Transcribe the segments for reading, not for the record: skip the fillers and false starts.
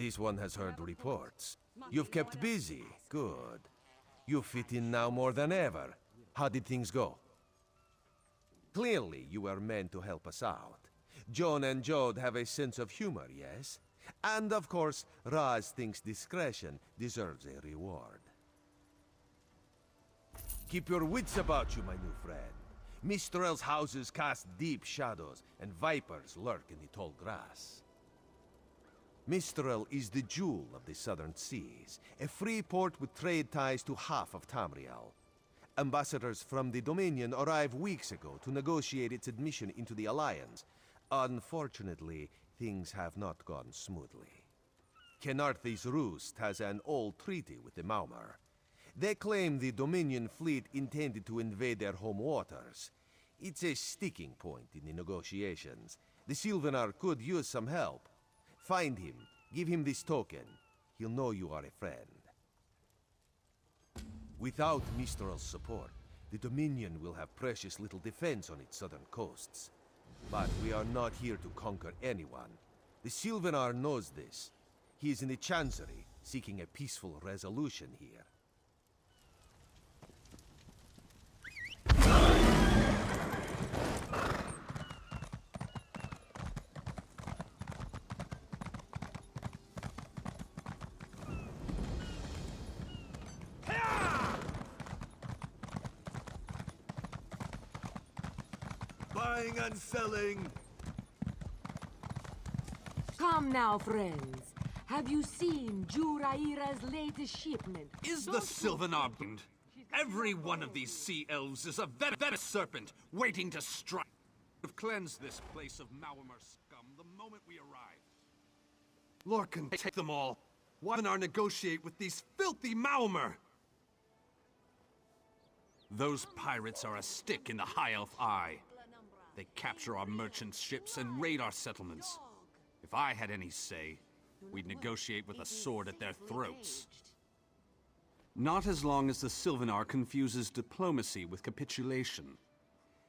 This one has heard reports. You've kept busy. Good. You fit in now more than ever. How did things go? Clearly, you were meant to help us out. Joan and Jode have a sense of humor, yes? And of course, Raz thinks discretion deserves a reward. Keep your wits about you, my new friend. Mistral's houses cast deep shadows, and vipers lurk in the tall grass. Mistral is the jewel of the southern seas, a free port with trade ties to half of Tamriel. Ambassadors from the Dominion arrived weeks ago to negotiate its admission into the Alliance. Unfortunately, things have not gone smoothly. Khenarthi's Roost has an old treaty with the Maumar. They claim the Dominion fleet intended to invade their home waters. It's a sticking point in the negotiations. The Sylvanar could use some help. Find him, give him this token. He'll know you are a friend. Without Mistral's support, the Dominion will have precious little defense on its southern coasts. But we are not here to conquer anyone. The Sylvanar knows this. He is in the Chancery, seeking a peaceful resolution here. Buying and selling. Come now, friends. Have you seen Juraira's latest shipment? Is the Sylvanar bound? Every one of these sea elves is a venomous serpent waiting to strike. We've cleansed this place of Maumar scum the moment we arrived. Lorcan, take them all. Why not negotiate with these filthy Maumar? Those pirates are a stick in the High Elf eye. They capture our merchant ships and raid our settlements. If I had any say, we'd negotiate with a sword at their throats. Not as long as the Sylvanar confuses diplomacy with capitulation.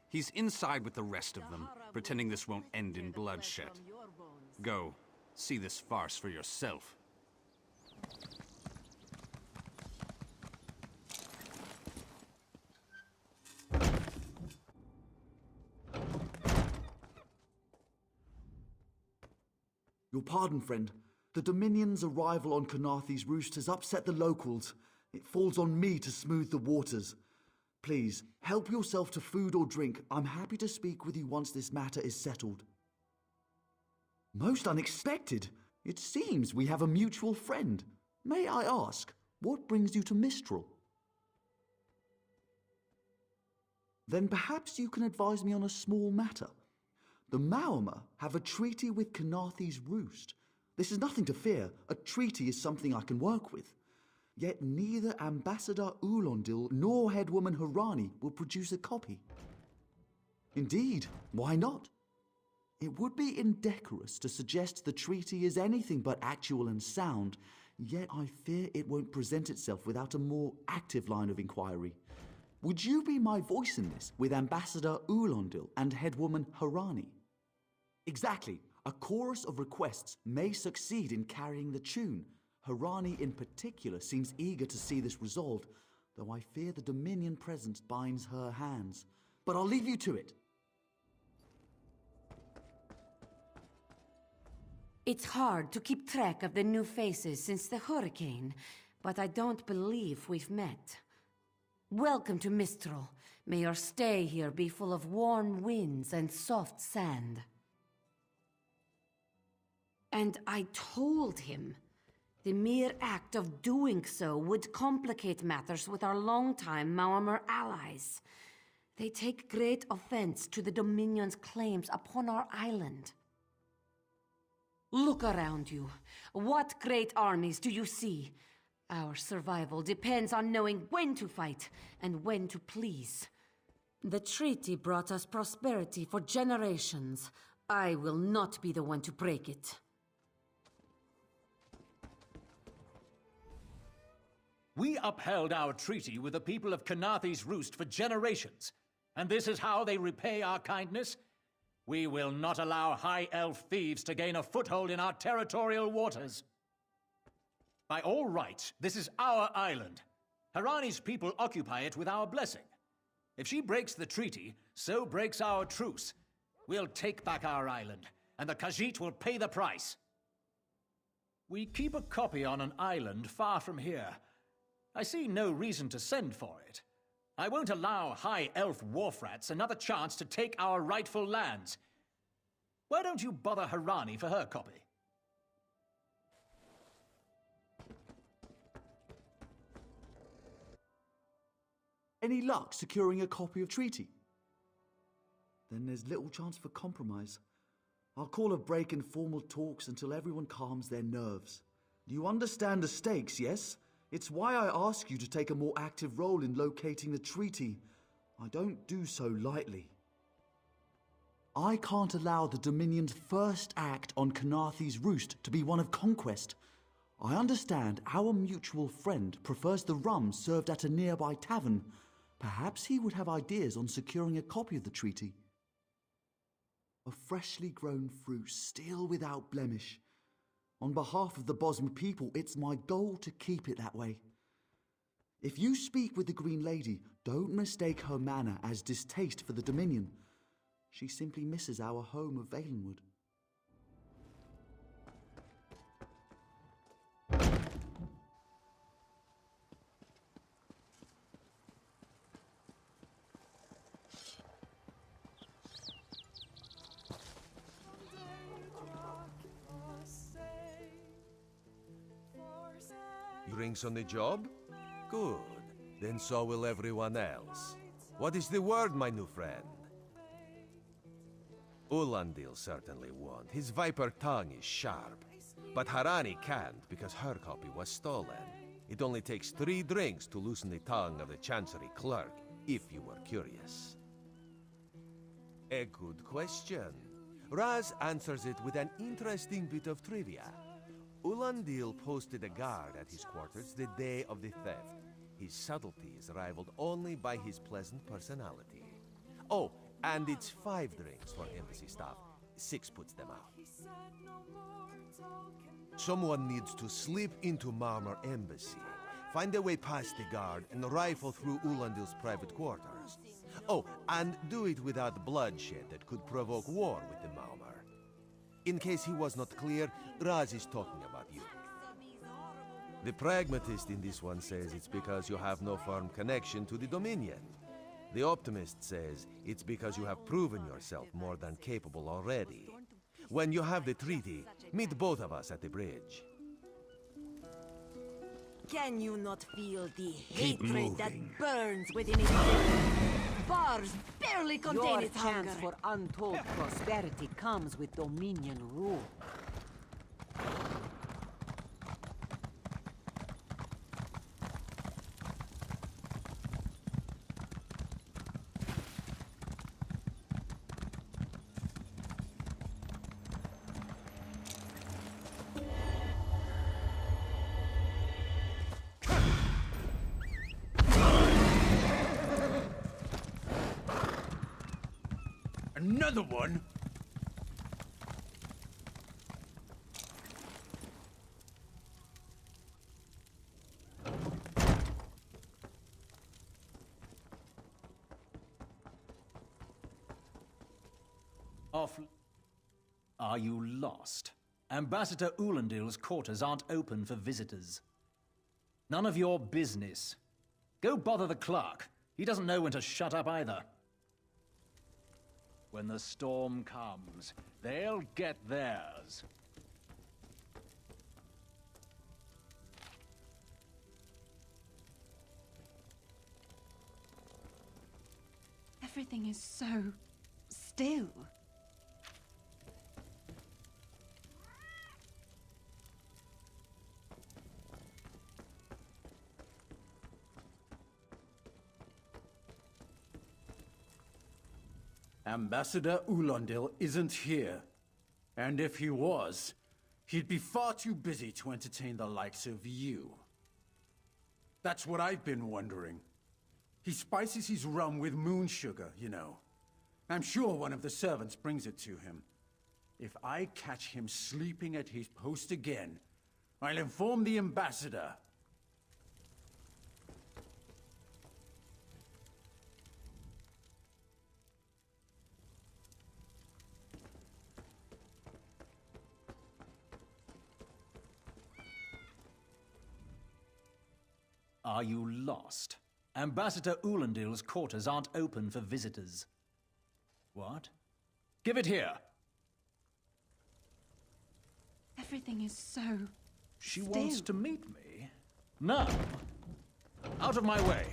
He's inside with the rest of them, pretending this won't end in bloodshed. Go, see this farce for yourself. Your pardon, friend. The Dominion's arrival on Khenarthi's Roost has upset the locals. It falls on me to smooth the waters. Please, help yourself to food or drink. I'm happy to speak with you once this matter is settled. Most unexpected. It seems we have a mutual friend. May I ask, what brings you to Mistral? Then perhaps you can advise me on a small matter. The Maumar have a treaty with Khenarthi's Roost. This is nothing to fear. A treaty is something I can work with. Yet neither Ambassador Ulondil nor Headwoman Harani will produce a copy. Indeed, why not? It would be indecorous to suggest the treaty is anything but actual and sound, yet I fear it won't present itself without a more active line of inquiry. Would you be my voice in this with Ambassador Ulondil and Headwoman Harani? Exactly. A chorus of requests may succeed in carrying the tune. Harani in particular seems eager to see this resolved, though I fear the Dominion presence binds her hands. But I'll leave you to it. It's hard to keep track of the new faces since the hurricane, but I don't believe we've met. Welcome to Mistral. May your stay here be full of warm winds and soft sand. And I told him the mere act of doing so would complicate matters with our longtime Maumar allies. They take great offense to the Dominion's claims upon our island. Look around you. What great armies do you see? Our survival depends on knowing when to fight and when to please. The treaty brought us prosperity for generations. I will not be the one to break it. We upheld our treaty with the people of Khenarthi's Roost for generations, and this is how they repay our kindness? We will not allow High Elf thieves to gain a foothold in our territorial waters. By all rights, this is our island. Harani's people occupy it with our blessing. If she breaks the treaty, so breaks our truce. We'll take back our island, and the Khajiit will pay the price. We keep a copy on an island far from here. I see no reason to send for it. I won't allow High Elf wharf-rats another chance to take our rightful lands. Why don't you bother Harani for her copy? Any luck securing a copy of treaty? Then there's little chance for compromise. I'll call a break in formal talks until everyone calms their nerves. You understand the stakes, yes? It's why I ask you to take a more active role in locating the treaty. I don't do so lightly. I can't allow the Dominion's first act on Khenarthi's Roost to be one of conquest. I understand our mutual friend prefers the rum served at a nearby tavern. Perhaps he would have ideas on securing a copy of the treaty. A freshly grown fruit, still without blemish. On behalf of the Bosm people, it's my goal to keep it that way. If you speak with the Green Lady, don't mistake her manner as distaste for the Dominion. She simply misses our home of Valenwood. Drinks on the job? Good. Then so will everyone else. What is the word, my new friend? Ulandil certainly won't. His viper tongue is sharp. But Harani can't because her copy was stolen. It only takes 3 drinks to loosen the tongue of the Chancery clerk, if you were curious. A good question. Raz answers it with an interesting bit of trivia. Ulandil posted a guard at his quarters the day of the theft. His subtlety is rivaled only by his pleasant personality. Oh, and it's 5 drinks for embassy staff. 6 puts them out. Someone needs to slip into Marmor Embassy, find a way past the guard, and rifle through Ulandil's private quarters. Oh, and do it without bloodshed that could provoke war with the Marmor. In case he was not clear, Raz is talking about you. The pragmatist in this one says it's because you have no firm connection to the Dominion. The optimist says it's because you have proven yourself more than capable already. When you have the treaty, meet both of us at the bridge. Can you not feel the Keep hatred that moving. burns within its bars barely contain Your its chance hunger. for untold prosperity comes with Dominion rule. Another one? Are you lost? Ambassador Ulandil's quarters aren't open for visitors. None of your business. Go bother the clerk. He doesn't know when to shut up either. When the storm comes, they'll get theirs. Everything is so still. Ambassador Ulandil isn't here. And if he was, he'd be far too busy to entertain the likes of you. That's what I've been wondering. He spices his rum with moon sugar, you know. I'm sure one of the servants brings it to him. If I catch him sleeping at his post again, I'll inform the ambassador. Are you lost? Ambassador Ulandil's quarters aren't open for visitors. What? Give it here! Everything is so She still. wants to meet me? Now? Out of my way!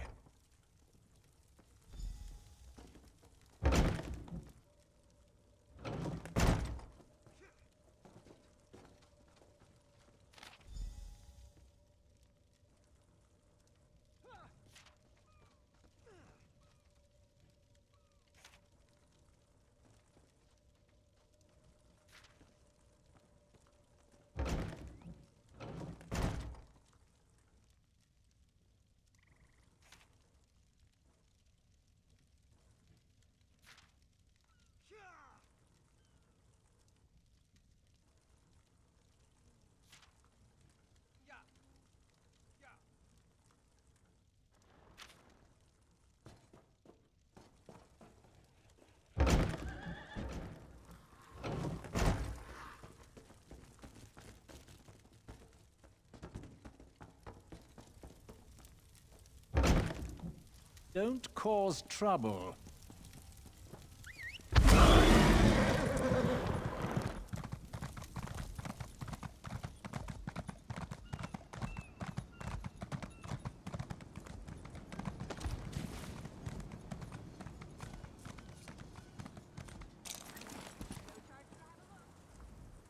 Don't cause trouble.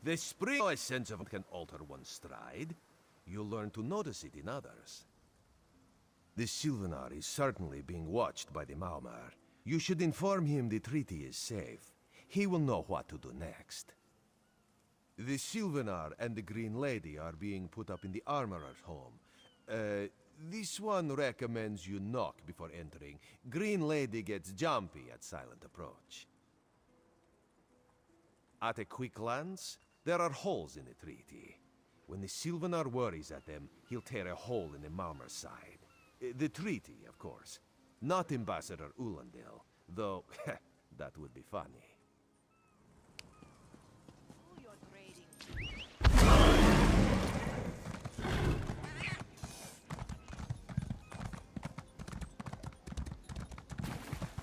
The spring a sense of can alter one's stride. You'll learn to notice it in others. The Sylvanar is certainly being watched by the Maumar. You should inform him the treaty is safe. He will know what to do next. The Sylvanar and the Green Lady are being put up in the Armorer's home. This one recommends you knock before entering. Green Lady gets jumpy at silent approach. At a quick glance, there are holes in the treaty. When the Sylvanar worries at them, he'll tear a hole in the Malmer's side. The treaty, of course. Not Ambassador Ulandil, though that would be funny.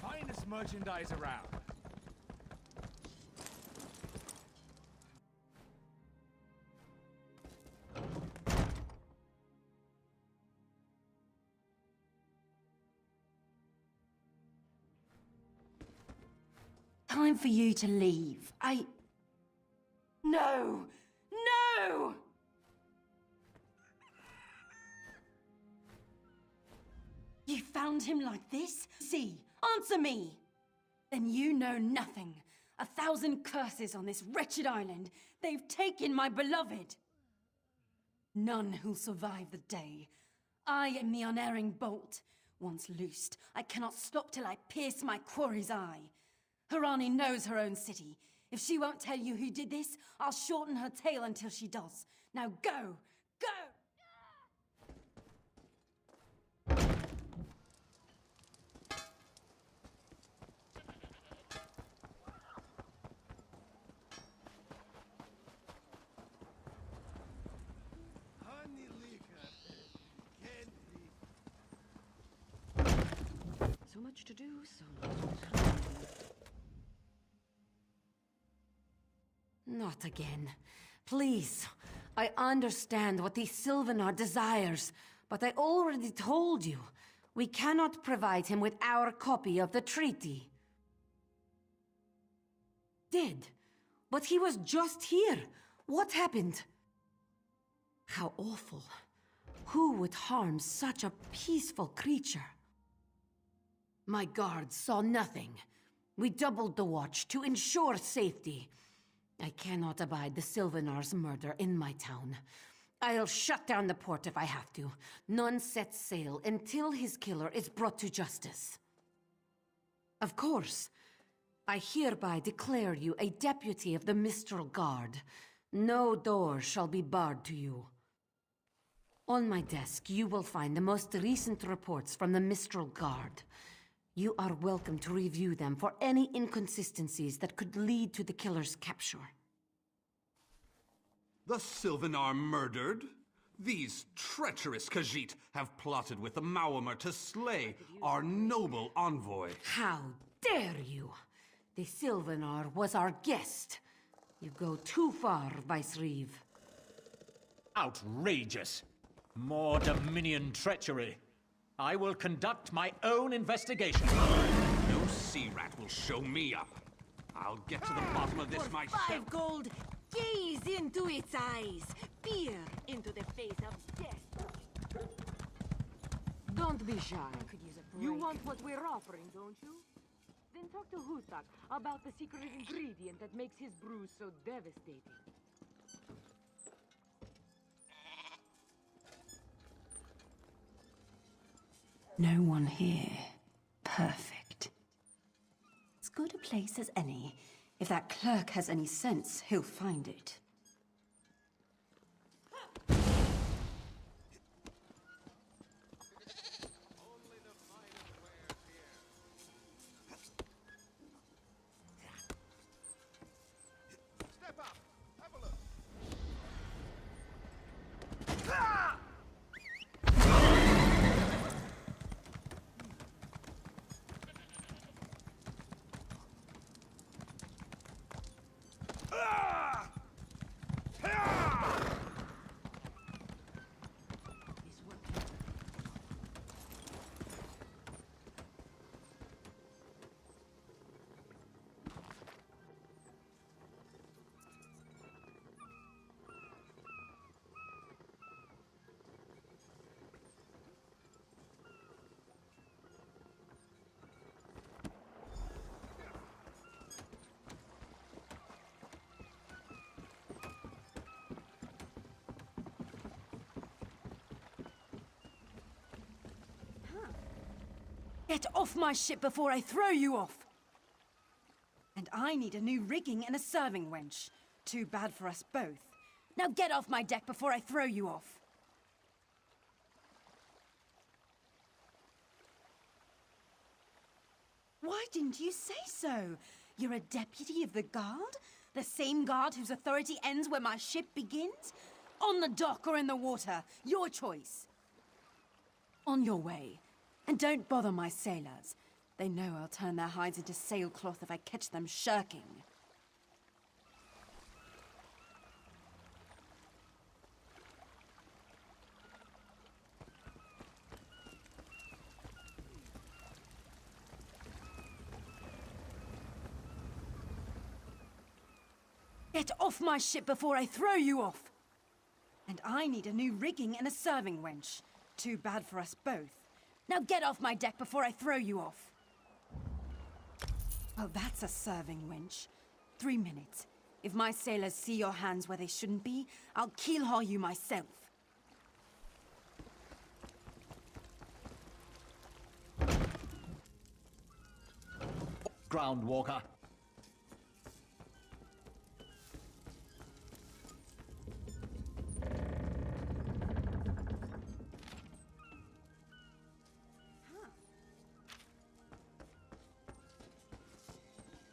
Finest merchandise around. Time for you to leave. No! No! You found him like this? See, answer me! Then you know nothing. 1,000 curses on this wretched island. They've taken my beloved. None who'll survive the day. I am the unerring bolt. Once loosed, I cannot stop till I pierce my quarry's eye. Harani knows her own city. If she won't tell you who did this, I'll shorten her tale until she does. Now go! Go! So much to do, so much. Not again. Please. I understand what the Sylvanar desires, but I already told you. We cannot provide him with our copy of the treaty. Did. But he was just here. What happened? How awful. Who would harm such a peaceful creature? My guards saw nothing. We doubled the watch to ensure safety. I cannot abide the Sylvanar's murder in my town. I'll shut down the port if I have to. None sets sail until his killer is brought to justice. Of course. I hereby declare you a deputy of the Mistral Guard. No door shall be barred to you. On my desk, you will find the most recent reports from the Mistral Guard. You are welcome to review them for any inconsistencies that could lead to the killer's capture. The Sylvanar murdered? These treacherous Khajiit have plotted with the Maormer to slay our noble envoy. How dare you! The Sylvanar was our guest. You go too far, Vice-Reeve. Outrageous. More Dominion treachery. I will conduct my own investigation. No sea rat will show me up. I'll get to the bottom of this For myself. 5 gold, gaze into its eyes. Peer into the face of death. Don't be shy. You want what we're offering, don't you? Then talk to Hustak about the secret ingredient that makes his brews so devastating. No one here. Perfect. As good a place as any. If that clerk has any sense, he'll find it. Get off my ship before I throw you off! And I need a new rigging and a serving wench. Too bad for us both. Now get off my deck before I throw you off! Why didn't you say so? You're a deputy of the guard? The same guard whose authority ends where my ship begins? On the dock or in the water, your choice. On your way. And don't bother my sailors. They know I'll turn their hides into sailcloth if I catch them shirking. Get off my ship before I throw you off! And I need a new rigging and a serving wench. Too bad for us both. Now get off my deck before I throw you off! Well, that's a serving wench. 3 minutes. If my sailors see your hands where they shouldn't be, I'll keel-haul you myself. Groundwalker.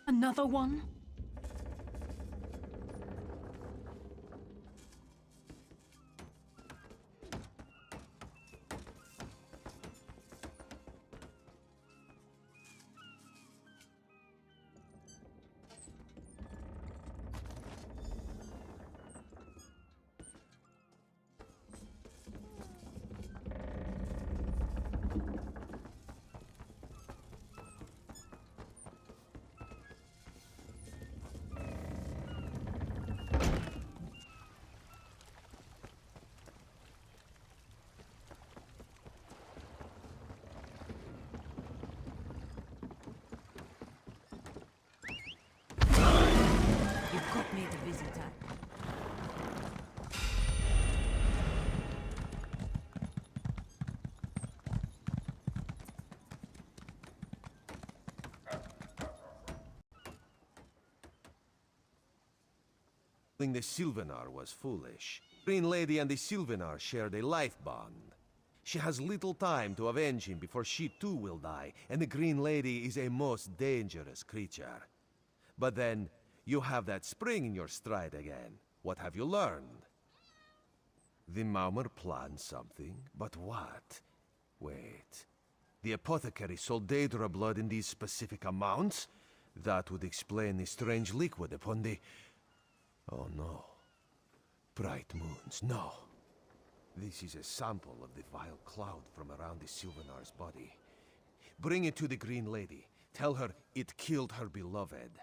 Another one? Got me the visitor. The Sylvanar was foolish. Green Lady and the Sylvanar shared a life bond. She has little time to avenge him before she too will die, and the Green Lady is a most dangerous creature. But then, you have that spring in your stride again. What have you learned? The Maumar planned something, but what? Wait. The apothecary sold Daedra blood in these specific amounts? That would explain the strange liquid upon the... Oh no. Bright moons, no. This is a sample of the vile cloud from around the Sylvanar's body. Bring it to the Green Lady. Tell her it killed her beloved.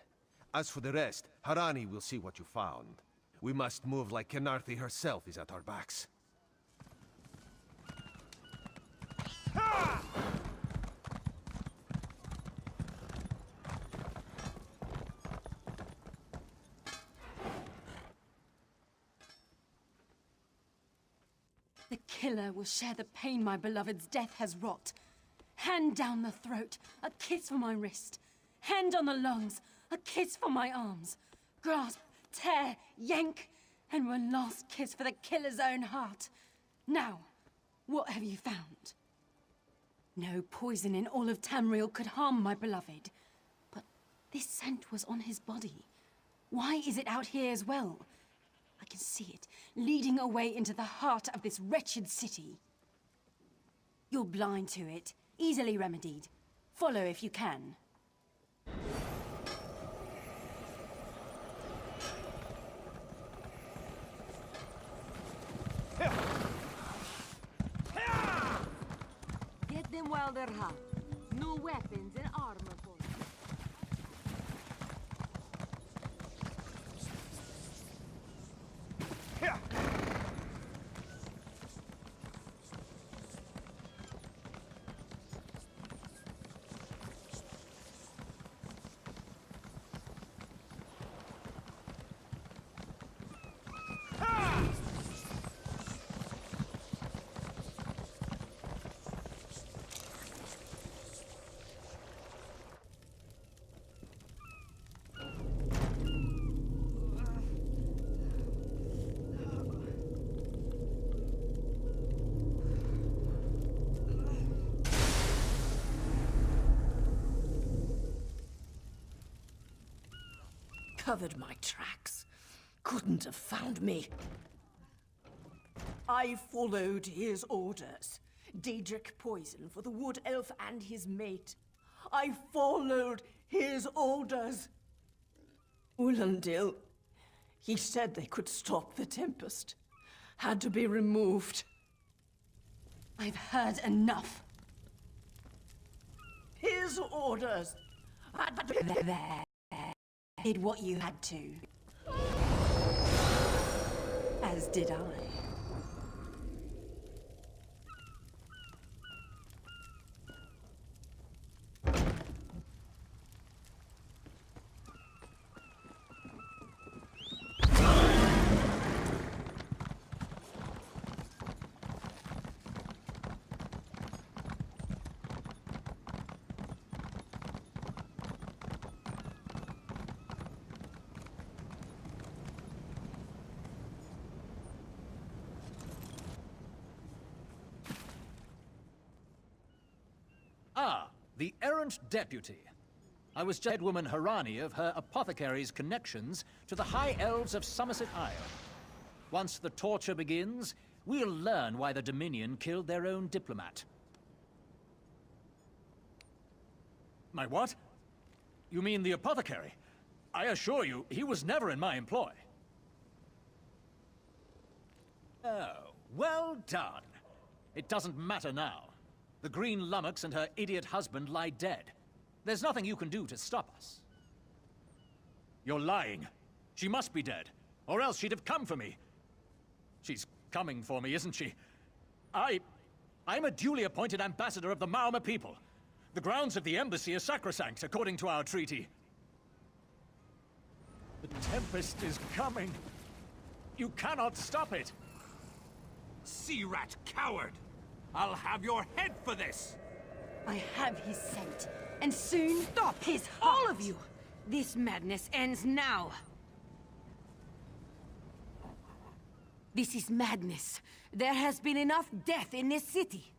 As for the rest, Harani will see what you found. We must move like Khenarthi herself is at our backs. The killer will share the pain my beloved's death has wrought. Hand down the throat, a kiss for my wrist. Hand on the lungs, a kiss for my arms. Grasp, tear, yank, and one last kiss for the killer's own heart. Now, what have you found? No poison in all of Tamriel could harm my beloved. But this scent was on his body. Why is it out here as well? I can see it, leading away into the heart of this wretched city. You're blind to it, easily remedied. Follow if you can. Get them while they're hot. No weapons and armor for them. Covered my tracks. Couldn't have found me. I followed his orders. Daedric poison for the wood elf and his mate. I followed his orders. Ulandil, he said they could stop the Tempest. Had to be removed. I've heard enough. His orders. Did what you had to. As did I. Ah, the errant deputy. I was just headwoman Harani of her apothecary's connections to the High Elves of Somerset Isle. Once the torture begins, we'll learn why the Dominion killed their own diplomat. My what? You mean the apothecary? I assure you, he was never in my employ. Oh, well done. It doesn't matter now. The Green Lummox and her idiot husband lie dead. There's nothing you can do to stop us. You're lying. She must be dead, or else she'd have come for me. She's coming for me, isn't she? I'm a duly appointed ambassador of the Maumar people. The grounds of the embassy are sacrosanct, according to our treaty. The Tempest is coming. You cannot stop it. Sea rat coward! I'll have your head for this! I have his scent, and soon stop his heart. All of you! This madness ends now! This is madness. There has been enough death in this city.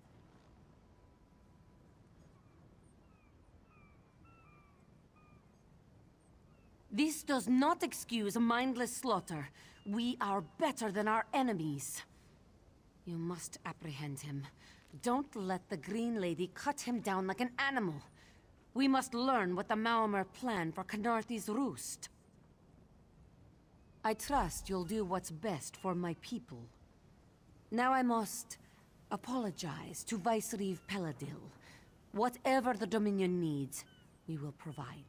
This does not excuse mindless slaughter. We are better than our enemies. You must apprehend him. Don't let the Green Lady cut him down like an animal. We must learn what the Maomer plan for Khenarthi's Roost. I trust you'll do what's best for my people. Now I must apologize to Vicereeve Peladil. Whatever the Dominion needs, we will provide.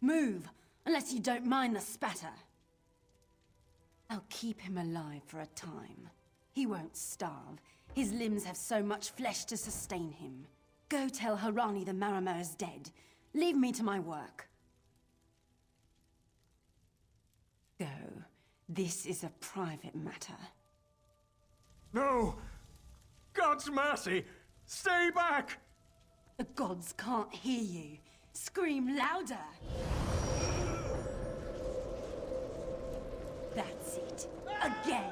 Move, unless you don't mind the spatter. I'll keep him alive for a time. He won't starve. His limbs have so much flesh to sustain him. Go tell Harani the Marama is dead. Leave me to my work. Go. This is a private matter. No! God's mercy! Stay back! The gods can't hear you. Scream louder! That's it. Again!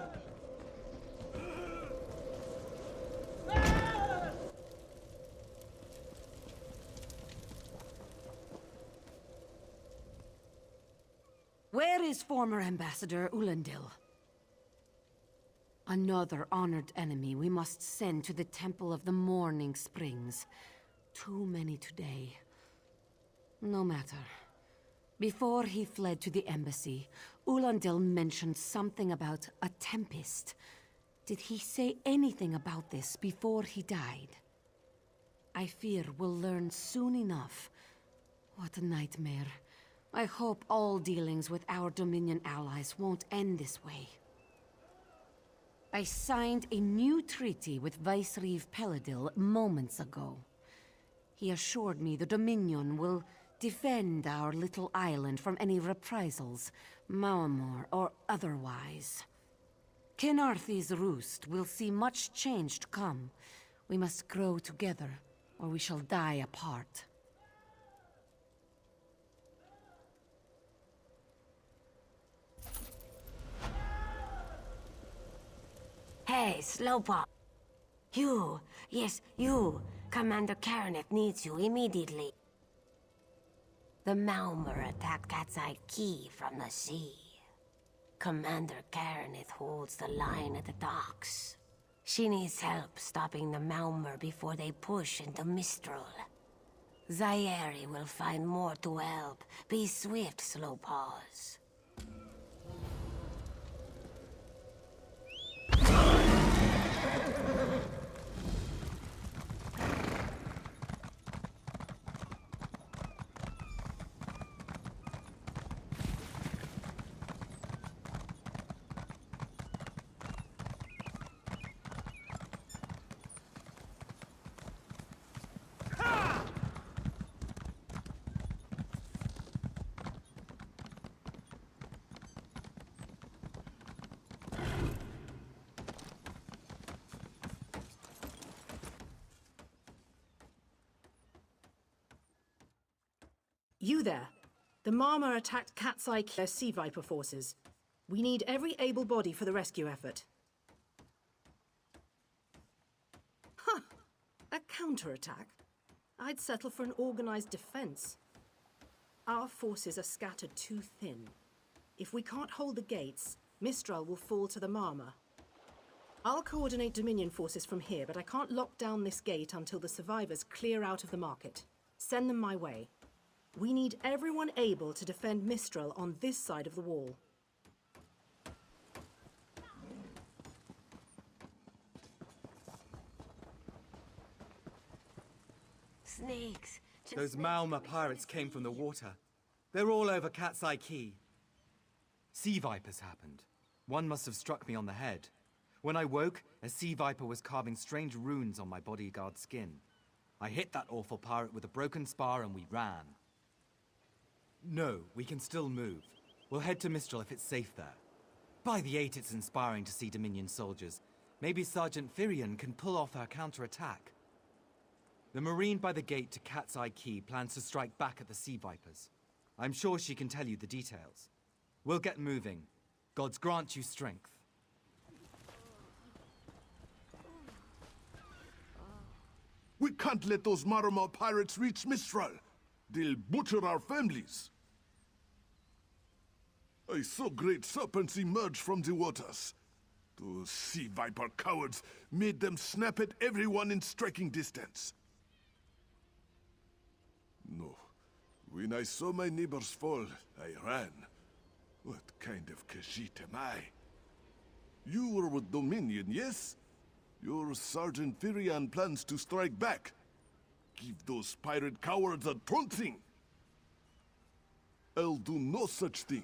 Where is former Ambassador Ulandil? Another honored enemy we must send to the Temple of the Morning Springs. Too many today. No matter. Before he fled to the embassy, Ulandil mentioned something about a tempest. Did he say anything about this before he died? I fear we'll learn soon enough. What a nightmare. I hope all dealings with our Dominion allies won't end this way. I signed a new treaty with Vicereeve Peladil moments ago. He assured me the Dominion will defend our little island from any reprisals, Maamor or otherwise. Khenarthi's Roost will see much change to come. We must grow together, or we shall die apart. Hey, Slowpoke. You, yes, you. Commander Khenarthi needs you immediately. The Maomer attacked Cat's Eye Key from the sea. Commander Khenarthi holds the line at the docks. She needs help stopping the Maomer before they push into Mistral. Zairi will find more to help. Be swift, Slowpaws. You there. The Marma attacked Cat's Eye Key, Sea Viper forces. We need every able body for the rescue effort. Huh. A counterattack? I'd settle for an organized defense. Our forces are scattered too thin. If we can't hold the gates, Mistral will fall to the Marma. I'll coordinate Dominion forces from here, but I can't lock down this gate until the survivors clear out of the market. Send them my way. We need everyone able to defend Mistral on this side of the wall. Snakes. Those Maomer pirates came from the water. They're all over Cat's Eye Key. Sea vipers happened. One must have struck me on the head. When I woke, a sea viper was carving strange runes on my bodyguard's skin. I hit that awful pirate with a broken spar and we ran. No, we can still move. We'll head to Mistral if it's safe there. By the 8, it's inspiring to see Dominion soldiers. Maybe Sergeant Firion can pull off our counterattack. The Marine by the gate to Cat's Eye Key plans to strike back at the Sea Vipers. I'm sure she can tell you the details. We'll get moving. Gods grant you strength. We can't let those Marama pirates reach Mistral. They'll butcher our families. I saw great serpents emerge from the waters. Those sea viper cowards made them snap at everyone in striking distance. No. When I saw my neighbors fall, I ran. What kind of Khajiit am I? You were with Dominion, yes? Your Sergeant Firion plans to strike back. Give those pirate cowards a trouncing. I'll do no such thing.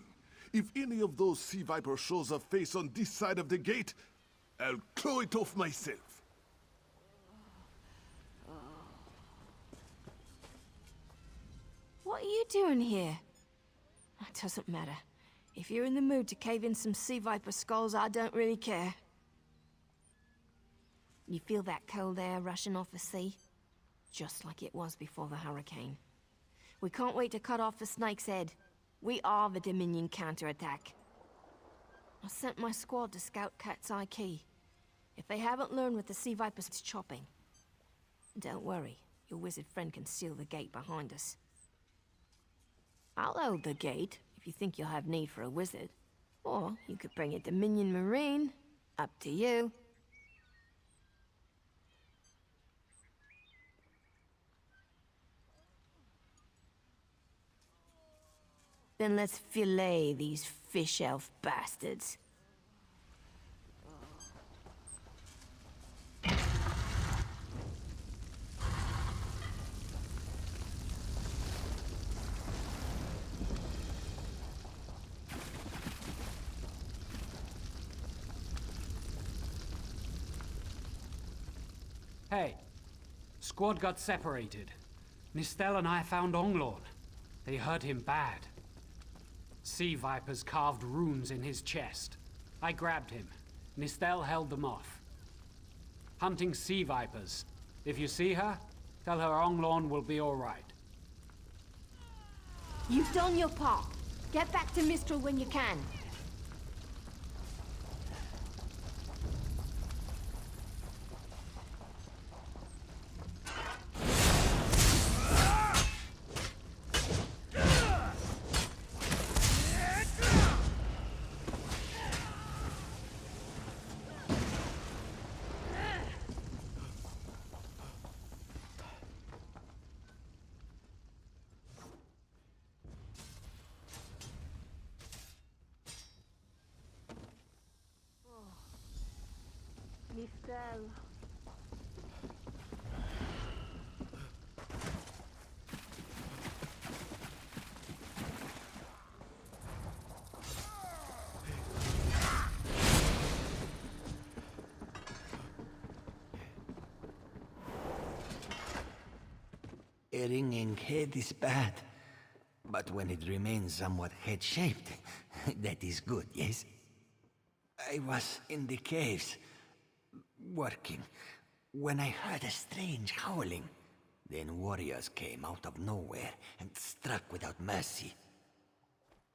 If any of those sea vipers shows a face on this side of the gate, I'll claw it off myself. What are you doing here? That doesn't matter. If you're in the mood to cave in some sea viper skulls, I don't really care. You feel that cold air rushing off the sea? Just like it was before the hurricane. We can't wait to cut off the snake's head. We are the Dominion counterattack. I sent my squad to scout Cat's Eye Key. If they haven't learned what the sea viper's chopping, don't worry. Your wizard friend can seal the gate behind us. I'll hold the gate if you think you'll have need for a wizard. Or you could bring a Dominion Marine. Up to you. Then let's fillet these fish elf bastards. Hey, squad got separated. Nistel and I found Onglorn. They hurt him bad. Sea vipers carved runes in his chest. I grabbed him. Nistel held them off. Hunting sea vipers. If you see her, tell her Onglorn will be all right. You've done your part. Get back to Mistral when you can. Nistel. A ringing head is bad, but when it remains somewhat head-shaped, that is good, yes? I was in the caves, working, when I heard a strange howling. Then warriors came out of nowhere and struck without mercy.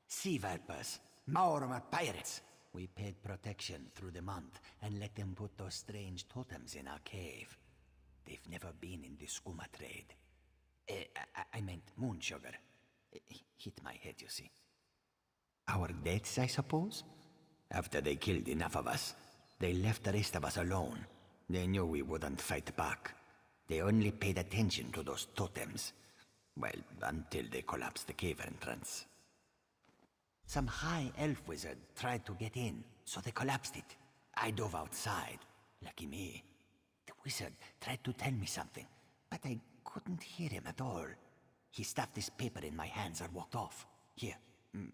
Sea vipers, Maorma pirates. We paid protection through the month and let them put those strange totems in our cave. They've never been in the skooma trade. I meant moon sugar. Hit my head, you see. Our deaths, I suppose? After they killed enough of us, they left the rest of us alone. They knew we wouldn't fight back. They only paid attention to those totems. Well, until they collapsed the cave entrance. Some high elf wizard tried to get in, so they collapsed it. I dove outside. Lucky me. The wizard tried to tell me something, but I couldn't hear him at all. He stuffed this paper in my hands and walked off. Here,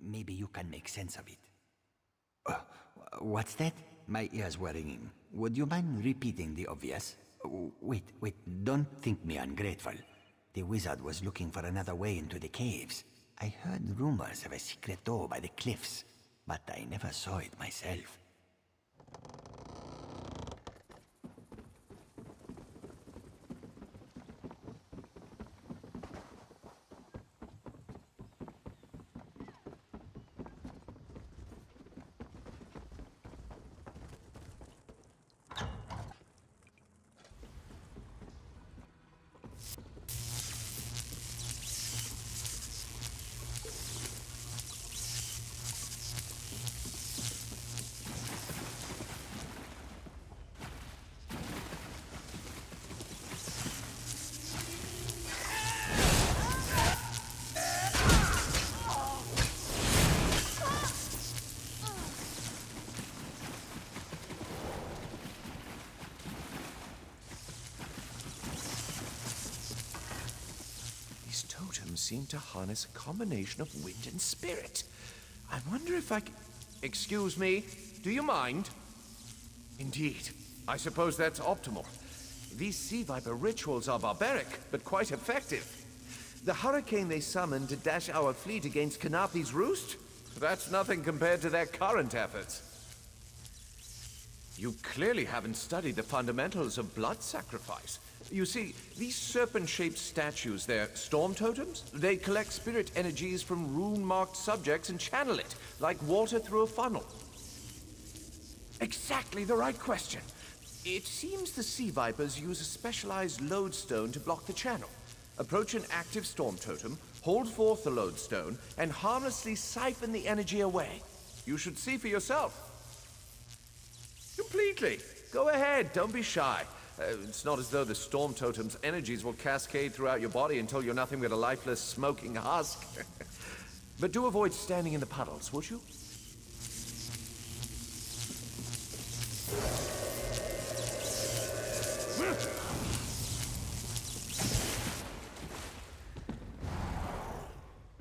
maybe you can make sense of it. What's that? My ears were ringing. Would you mind repeating the obvious? Wait, don't think me ungrateful. The wizard was looking for another way into the caves. I heard rumors of a secret door by the cliffs, but I never saw it myself. These totems seem to harness a combination of wind and spirit. I wonder if I can... Excuse me, do you mind? Indeed. I suppose that's optimal. These sea viper rituals are barbaric, but quite effective. The hurricane they summoned to dash our fleet against Khenarthi's Roost? That's nothing compared to their current efforts. You clearly haven't studied the fundamentals of blood sacrifice. You see, these serpent-shaped statues, they're storm totems. They collect spirit energies from rune-marked subjects and channel it, like water through a funnel. Exactly the right question. It seems the sea vipers use a specialized lodestone to block the channel. Approach an active storm totem, hold forth the lodestone, and harmlessly siphon the energy away. You should see for yourself. Completely. Go ahead, don't be shy. It's not as though the storm totem's energies will cascade throughout your body until you're nothing but a lifeless, smoking husk. But do avoid standing in the puddles, would you?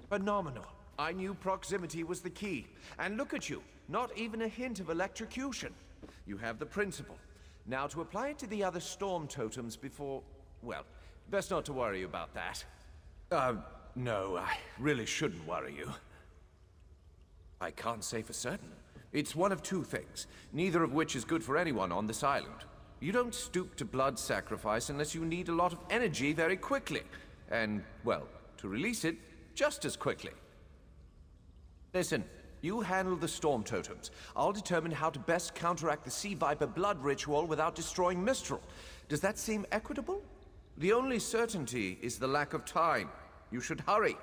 Phenomenal. I knew proximity was the key. And look at you, not even a hint of electrocution. You have the principle. Now to apply it to the other storm totems before... well, best not to worry about that. No, I really shouldn't worry you. I can't say for certain. It's one of two things, neither of which is good for anyone on this island. You don't stoop to blood sacrifice unless you need a lot of energy very quickly. And, well, to release it, just as quickly. Listen, you handle the storm totems. I'll determine how to best counteract the sea viper blood ritual without destroying Mistral. Does that seem equitable? The only certainty is the lack of time. You should hurry.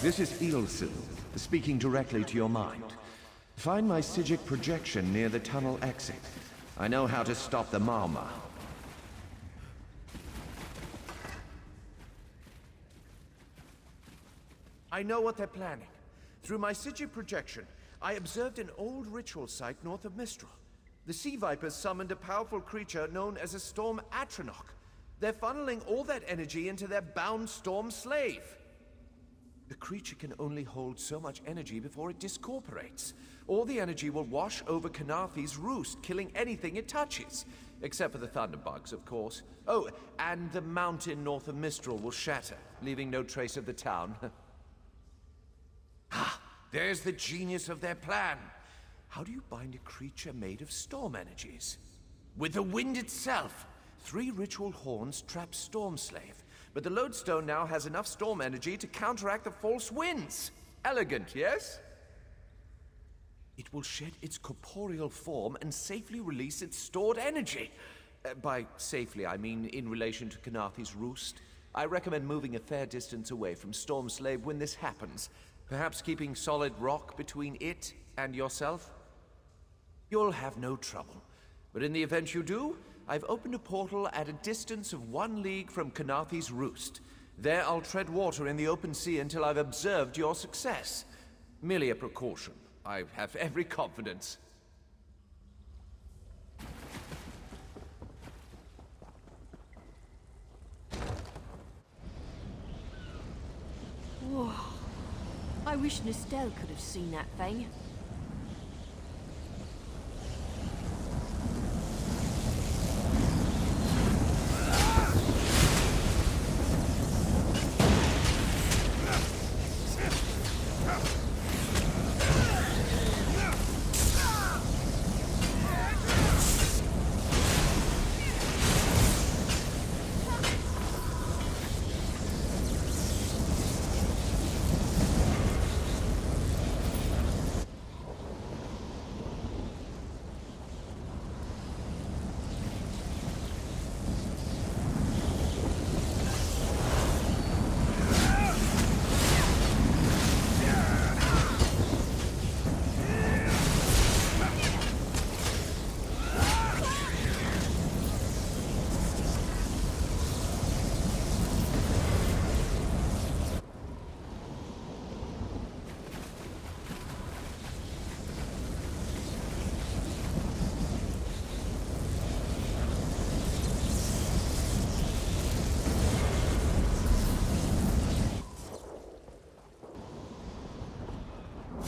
This is Ilsil, speaking directly to your mind. Find my Psijic projection near the tunnel exit. I know how to stop the Malma. I know what they're planning. Through my Psijic projection, I observed an old ritual site north of Mistral. The Sea Vipers summoned a powerful creature known as a Storm Atronach. They're funneling all that energy into their bound Storm Slave. The creature can only hold so much energy before it discorporates. All the energy will wash over Khenarthi's Roost, killing anything it touches. Except for the thunderbugs, of course. Oh, and the mountain north of Mistral will shatter, leaving no trace of the town. Ah, there's the genius of their plan. How do you bind a creature made of storm energies? With the wind itself. 3 ritual horns trap Storm Slave, but the lodestone now has enough storm energy to counteract the false winds. Elegant, yes? It will shed its corporeal form and safely release its stored energy. By safely, I mean in relation to Khenarthi's Roost. I recommend moving a fair distance away from Storm Slave when this happens. Perhaps keeping solid rock between it and yourself? You'll have no trouble. But in the event you do, I've opened a portal at a distance of 1 league from Khenarthi's Roost. There I'll tread water in the open sea until I've observed your success. Merely a precaution. I have every confidence. Whoa. I wish Nistel could have seen that thing.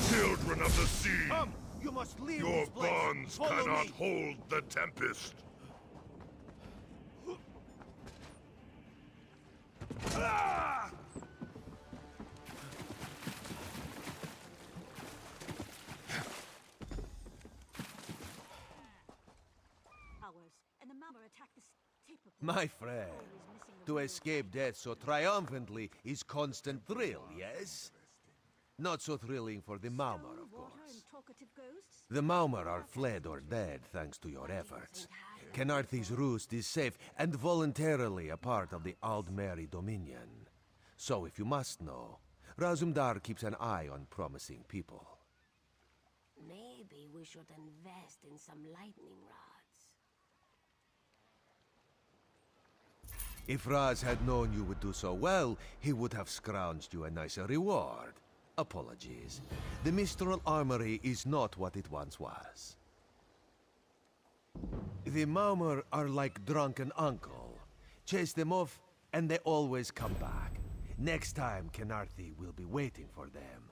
Children of the sea! Come! You must leave Your this place. bonds Follow cannot me. hold the Tempest! Ah! My friend, to escape death so triumphantly is constant thrill, yes? Not so thrilling for the Maumar, of course. The Maumar are fled or dead thanks to your efforts. Khenarthi's Roost is safe and voluntarily a part of the Aldmeri Dominion. So if you must know, Razumdar keeps an eye on promising people. Maybe we should invest in some lightning rods. If Raz had known you would do so well, he would have scrounged you a nicer reward. Apologies. The Mistral Armory is not what it once was. The Maumar are like drunken uncle. Chase them off, and they always come back. Next time, Khenarthi will be waiting for them.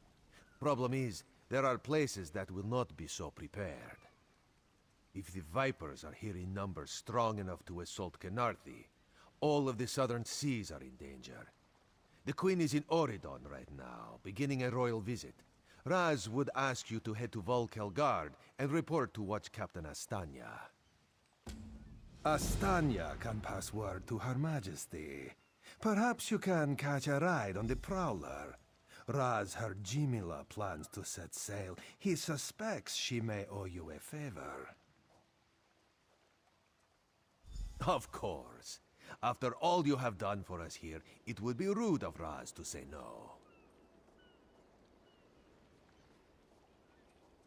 Problem is, there are places that will not be so prepared. If the Vipers are here in numbers strong enough to assault Khenarthi, all of the southern seas are in danger. The Queen is in Oridon right now, beginning a royal visit. Raz would ask you to head to Volkelgard and report to Watch Captain Astanya. Astanya can pass word to Her Majesty. Perhaps you can catch a ride on the Prowler. Raz her Jimila plans to set sail. He suspects she may owe you a favor. Of course. After all you have done for us here, it would be rude of Raz to say no.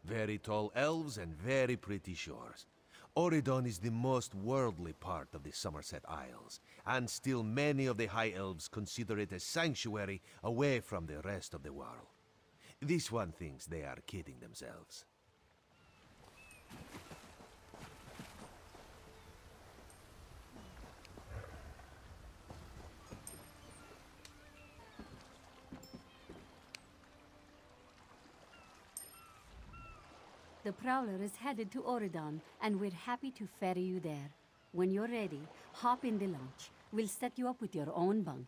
Very tall elves and very pretty shores. Oridon is the most worldly part of the Somerset Isles, and still many of the High Elves consider it a sanctuary away from the rest of the world. This one thinks they are kidding themselves. The Prowler is headed to Oridon, and we're happy to ferry you there. When you're ready, hop in the launch. We'll set you up with your own bunk.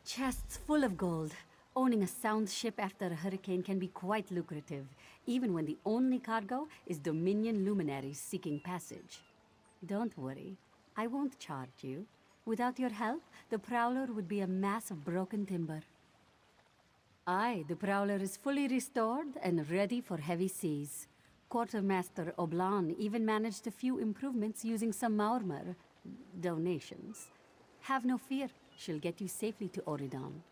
Chests full of gold. Owning a sound ship after a hurricane can be quite lucrative, even when the only cargo is Dominion luminaries seeking passage. Don't worry, I won't charge you. Without your help, the Prowler would be a mass of broken timber. Aye, the Prowler is fully restored and ready for heavy seas. Quartermaster Oblan even managed a few improvements using some Maormer donations. Have no fear, she'll get you safely to Oridon.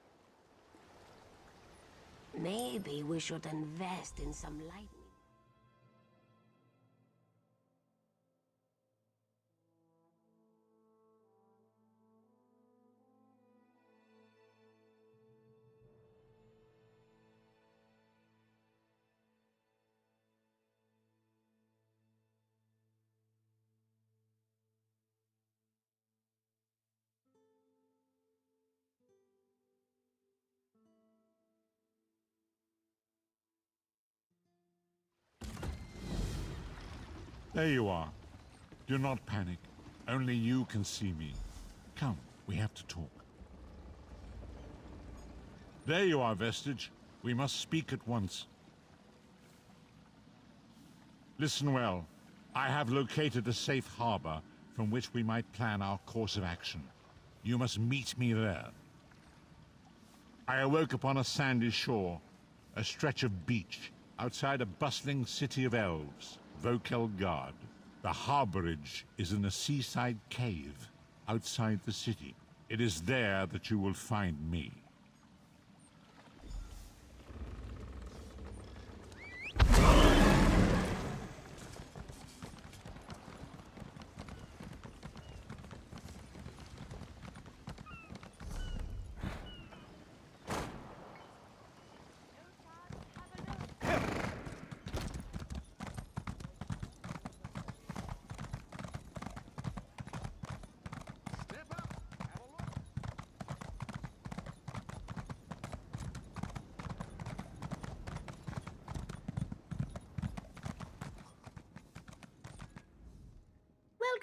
Maybe we should invest in some lightning. There you are. Do not panic. Only you can see me. Come, we have to talk. There you are, Vestige. We must speak at once. Listen well. I have located a safe harbor from which we might plan our course of action. You must meet me there. I awoke upon a sandy shore, a stretch of beach, outside a bustling city of elves. Vokelgard. The harborage is in a seaside cave outside the city. It is there that you will find me.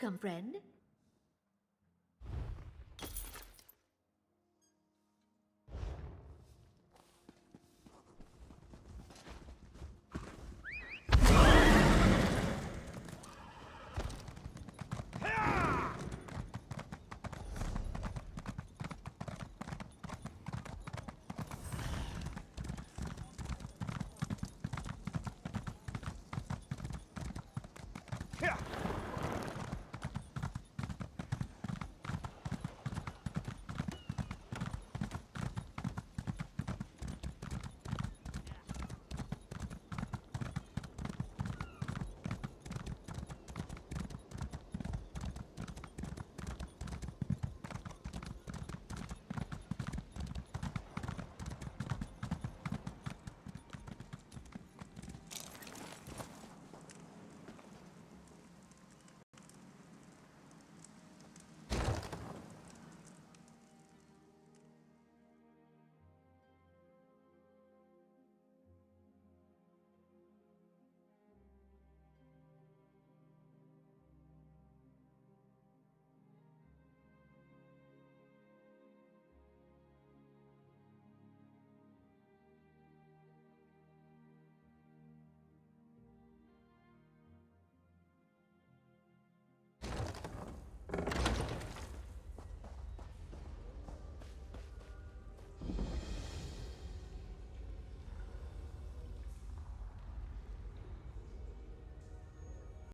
Welcome, friend. Yeah.